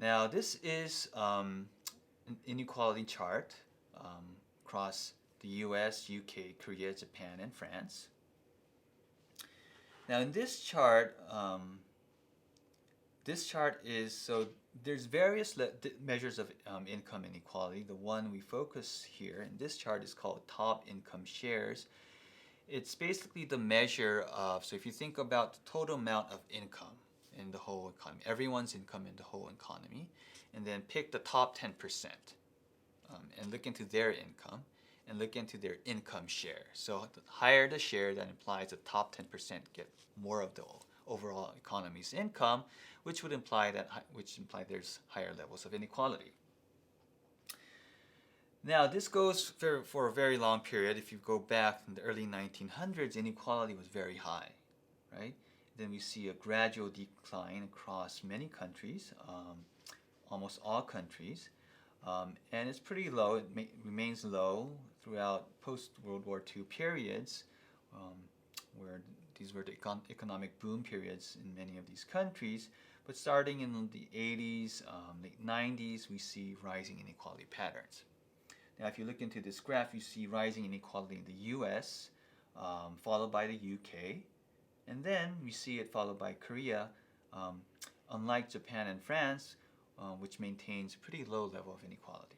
Now this is an inequality chart across the US, UK, Korea, Japan, and France. Now in this chart is, so there's various measures of income inequality. The one we focus here in this chart is called top income shares. It's basically the measure of, so if you think about the total amount of income in the whole economy, everyone's income in the whole economy, and then pick the top 10% and look into their income and look into their income share. So the higher the share, that implies the top 10% get more of the overall economy's income, which would imply there's higher levels of inequality. Now this goes for a very long period. If you go back in the early 1900s, inequality was very high, right? Then we see a gradual decline across many countries, almost all countries, and it's pretty low. It remains low throughout post-World War II periods, where these were the economic boom periods in many of these countries. But starting in the 80s, late 90s, we see rising inequality patterns. Now, if you look into this graph, you see rising inequality in the US, followed by the UK, and then we see it followed by Korea, unlike Japan and France, which maintains a pretty low level of inequality.